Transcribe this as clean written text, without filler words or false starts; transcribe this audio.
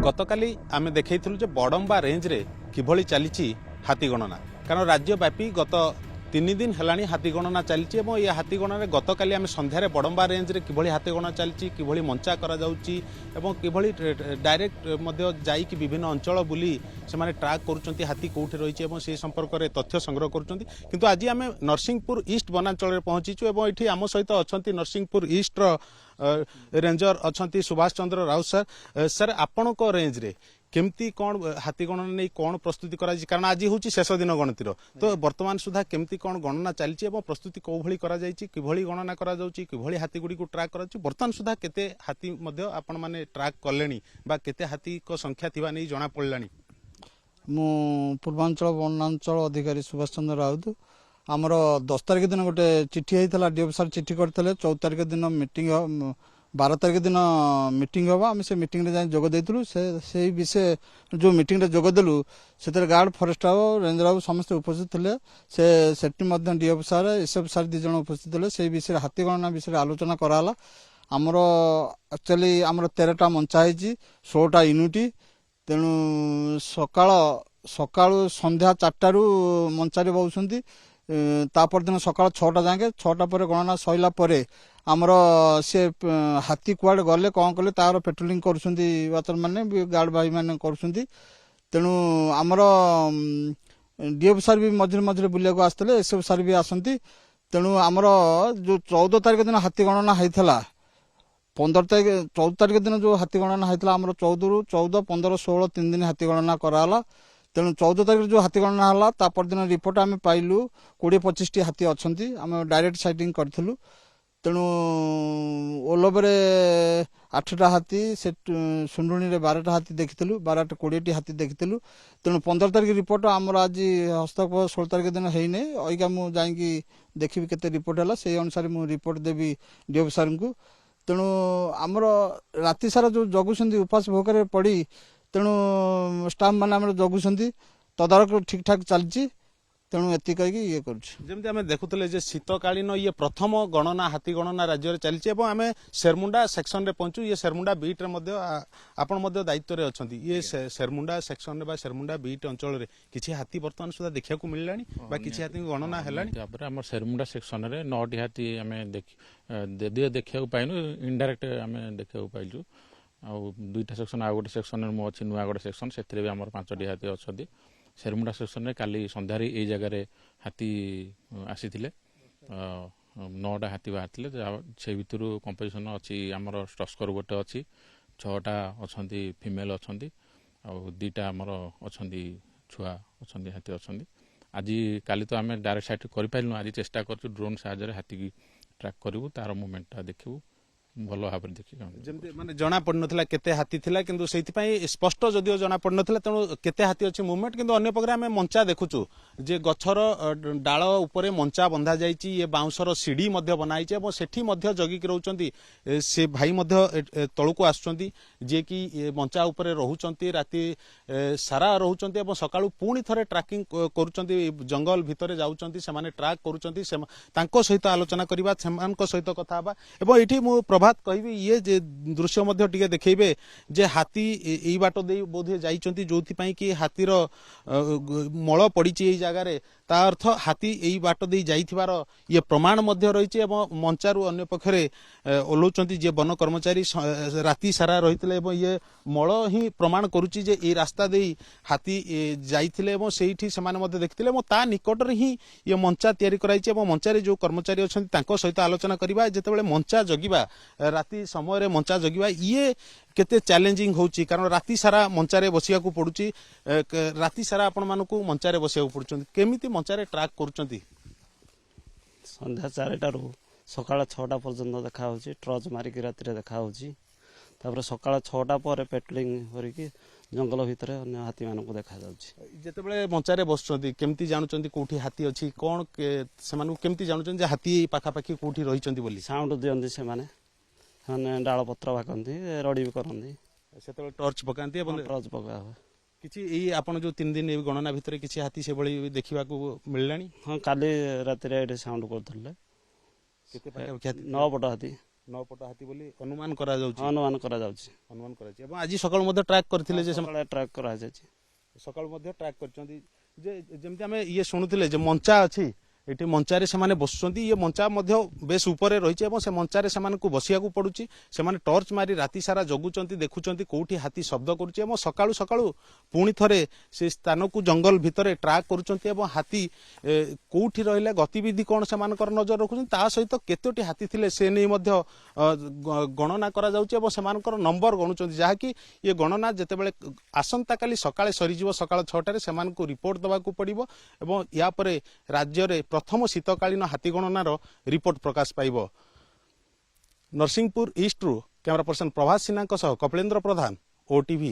गतकाली आमे देखैथिलु जे बडम्बा रेंज रे किभଳି चलीची हाथी गणना कारण राज्यव्यापी गत 3 दिन हेलाणी हाथी गणना चलती और ये हाथी गणना गतकाली आम सन्धार बडम्बा रेंज रे किभଳି हाथी गणना चलती किभଳି मंचा करा जाउची एवं किभଳି डायरेक्ट मध्य जाइकी विभिन्न अंचल बुली से माने ट्रैक करूचंती हाथी कोठी रहिची एवं से संपर्क रे तथ्य संग्रह करूचंती किंतु आज आम नरसिंहपुर ईस्ट वनांचल रे पहुंचीचु एवं एठी आम सहित अछंती नरसिंहपुर ईस्ट रो ranger अछंती Subhash Chandra Raut sir sir आपणक range रे केमती कौन हाथी गणना नहीं कौन प्रस्तुति करा कारण आज हूँ शेष दिन गणतिर तो वर्तमान सुधा केमती कौन गणना चलती प्रस्तुति कौ भली करा जायछि किभଳି गणना करा जाउछि किभଳି हाथी गुडी को ट्रैक करा वर्तमान सुधा केते हाथी मध्य आपण माने ट्रैक कलेनी बा केते हाथी को संख्या थिबा नहीं जणा पड़लानी मु पूर्वांचल वनांचल अधिकारी सुभाष चंद्र राउत आमर 10 तारिख दिन गोटे चिठी होता डीएफ सार चिठी करते 14 तारिख दिन मीटिंग 12 तारिख दिन मीटिंग हम आम से मीटिंग रे जोग देलु से विषय जो मीटिंग रे जोग देलु से गार्ड फॉरेस्ट रेंजर बाबू समस्ते उपस्थित थे से डीएफ सार एसएफ सार 2 जन उपस्थित थे से विषय हाथी गणना विषय आलोचना कराला आमर एक्चुअली आमर 13टा मंचा है 16टा यूनिट तेणु सकाळु संध्या 4टारू मंचारे बहुंट तापर दिन सकाळ 6टा जाके 6टा पर गणना सैला परे आमर से हाथी कुआडे गले कौन कले तार पेट्रोलिंग करुछंती वातर माने गार्ड भाई माने करुछंती तेणु आमर डीएफ सार भी मझे मझे बुलिया को आसते एसएफ सार भी आसती तेणु आमर जो 14 तारिख दिन हाथी गणना होता 14 तारिख दिन जो हाथी गणना होता आमर 14 रु 14 15 16 3 दिन हाथी गणना कराला तेणु 14 तारिख जो हाथी गणना है तापर दिन रिपोर्ट आम पाइलु 20-25 हाथी अच्छा आम डायरेक्ट साइटिंग करूँ तेणु ओलभरे 8टा हाथी से सुंडुणी 12टा हाथी देखी 12-20 हाथी देखी तेणु 15 तारिख रिपोर्ट आमर आज हस्तक्षेप 16 तारिख दिन है अइका मुझे जाकि देखी केते रिपोर्ट है से अनुसार मुझे रिपोर्ट देवी डीएफ सार को तेणु आमर राति सारा जो जगुंट उपास भोकर पड़ी तेणु स्टाफ मैंने जगुंट तदारक ठीक ठाक चलती तेणु एति कहीकि ये करमती आम देखुले शीतकालीन ये प्रथम गणना हाथी गणना राज्य में चलती आम शेरमुंडा सेक्शन रे पहुंचु ये शेरमुंडा बीट रे आपण दायित्व रे अछंती ये शेरमुंडा सेक्शन रे बा शेरमुंडा बीट अंचल रे किछि हाथी वर्तमान सुधा देखिया को मिललानी बा किछि हाथी गणना हेलानी तापर हमर शेरमुंडा सेक्शन रे 9टी हाथी आम देखिया को पाइनु इनडायरेक्ट आम देखिया को पाइलु आ 2टा सेक्शन आ गोटे सेक्शन मो अच्छी नुआगढ़ सेक्शन से भी आम 5टी हाथी अच्छा शेरमुंडा सेक्शन रे काली संध्यार ये जगार हाथी आसी 9टा हाथी बाहर से भितर कंपोजिशन अच्छी आमर टस्कर गोटे अच्छी 6टा अच्छा फिमेल अच्छा 2टा आमर अच्छा छुआ अच्छा हाथी अच्छा आज काली तो आम डायरेक्ट साइट कर आज चेष्टा कर ड्रोन साहाय्य हाथी की ट्रैक करूँ तार मुवमेंटा देखू भल भाव देखी माने जना पड़ नथिला केते हाथी थिला किंतु सेति स्पष्ट जदियो जना पड़ नथिला तेणु केते हाथी अछि मूवमेंट किंतु अन्य पकरे आमे मंचा देखुचु जे गछर डाळ उपरे मंचा बंधा जाईची ये बाउंसर सीढ़ी मध्य बनाईचे एवं सेठी मध्य जगी कि रहउचंती से भाई मध्य तळुको आसुचंती जे कि मंचा उपरे रहउचंती राती सारा रहउचंती एवं सकाळु पुणी थरे ट्रैकिंग करूचंती जंगल भितरे जाउचंती से माने ट्रैक करूचंती से तांको सहित आलोचना करिबा सेमानको सहित कथा बा एवं एठी मु प्रभात कहबी ये जे दृश्य मध्य टिके देखैबे जे हाथी एई बाटो दे बोधे जाइचंती जोथि पई कि हाथीर मळ पड़ीची एई जगह रे ता अर्थ हाथी एई बाटो दे जाइथिबार ये प्रमाण मध्य रहिचे एवं मंचारु अन्य पखरे ओलौचंती जे वन कर्मचारी राति सारा रहितले एवं ये मळ ही प्रमाण करूची जे एई रास्ता दे हाथी जाइथिले एवं सेठी समान मध्य देखथिले एवं ता निकट रे ही ये मंचा तयारी कराइचे एवं मंचारे जो कर्मचारी अछंती तांको सहित आलोचना करिबा जेतेबेले मंचा जगिबा राति समय मंचा जगिबा ये केते चैलेंजिंग होची कारण राति सारा मंचारे बसिया को पड़ुची राति सारा आपण मानकू मंचारे बसिया को पड़ुचंती केमिति मंचारे ट्रैक करूचंती संध्या 4टारू सकाळ 6टा पर्यंत देखा होची ट्रच मारिक राति रे देखा होची तापर सकाळ 6टा पर पेट्रोलिंग करिक जंगल भितर अन्य हाथी मानकू देखा जाउची जेतेबेले मंचारे बसचंती केमिति जानुचंती कोठी हाथी अछि कोन से मानकू केमिति जानुचंती जे हाथी पाखा पाखी कोठी रहिचंती बोली साउंड दियंती से माने डाल पत्र भाकती रड़ी भी करती से टर्च पकाती टर्च पका हुए କିଛି ଏଇ ଆପଣ ଯୋଉ 3 ଦିନ ଗଣନା ଭିତରେ କିଛି ହାତୀ ସେଭଳି ଦେଖିବାକୁ ମିଳିଲାଣି? ହଁ କାଲି ରାତିରେ ଏଠି ସାଉଣ୍ଡ କରୁଥିଲେ କେତେ ପାଖାପାଖି ହାତୀ? 9 ପଟ ହାତୀ 9 ପଟ ହାତୀ ବୋଲି ଅନୁମାନ କରାଯାଉଛି। ଅନୁମାନ କରାଯାଉଛି। ଅନୁମାନ କରାଯାଉଛି ଏବଂ ଆଜି ସକାଳୁ ମଧ୍ୟ ଟ୍ରାକ୍ କରିଥିଲେ ଯେ ସକାଳେ ଟ୍ରାକ୍ କରାଯାଇଛି। ସକାଳୁ ମଧ୍ୟ ଟ୍ରାକ୍ କରିଛନ୍ତି ଯେ ଯେମିତି ଆମେ ଇଏ ଶୁଣୁଥିଲେ ଯେ ମଞ୍ଚା ଅଛି ଏଠି ମଞ୍ଚାରେ ସେମାନେ ବସୁଛନ୍ତି ଇଏ ମଞ୍ଚା ମଧ୍ୟ ବେଶ ଉପରେ ରହିଛି ଏବଂ ସେ ମଞ୍ଚାରେ ସେମାନଙ୍କୁ ବସିବାକୁ ପଡୁଛି ସେମାନେ ଟର୍ଚ୍ଚ ମାରି ରାତି ସାରା ଜଗୁଛନ୍ତି ଦେଖୁଛନ୍ତି କୋଉଠି ହାତୀ ଶବ୍ଦ କରୁଛି ଏବଂ ସକାଳୁ ସକାଳୁ ପୁଣି ଥରେ ସେ ସ୍ଥାନକୁ ଜଙ୍ଗଲ ଭିତରେ ଟ୍ରାକ୍ କରୁଛନ୍ତି ଏବଂ ହାତୀ କୋଉଠି ରହିଲେ ଗତିବିଧି କ'ଣ ସେମାନଙ୍କର ନଜର ରଖୁଛନ୍ତି ତା ସହିତ କେତୋଟି ହାତୀ ଥିଲେ ସେ ନେଇ ମଧ୍ୟ ଗଣନା କରାଯାଉଛି ଏବଂ ସେମାନଙ୍କର ନମ୍ବର ଗଣୁଛନ୍ତି ଯାହାକି ଇଏ ଗଣନା ଯେତେବେଳେ ଆସନ୍ତାକାଲି ସକାଳେ ସରିଯିବ ସକାଳ 6ଟାରେ ସେମାନଙ୍କୁ ରିପୋର୍ଟ ଦେବାକୁ ପଡ଼ିବ ଏବଂ ୟା ପରେ ରାଜ୍ୟରେ ପ୍ରଥମ ଶୀତକାଳୀନ ହାତୀ ଗଣନାର ରିପୋର୍ଟ ପ୍ରକାଶ ପାଇବ। ନରସିଂହପୁର ଇଷ୍ଟରୁ କ୍ୟାମେରା ପର୍ସନ ପ୍ରଭାସ ସିହ୍ନାଙ୍କ ସହ କପିଳେନ୍ଦ୍ର ପ୍ରଧାନ, OTV।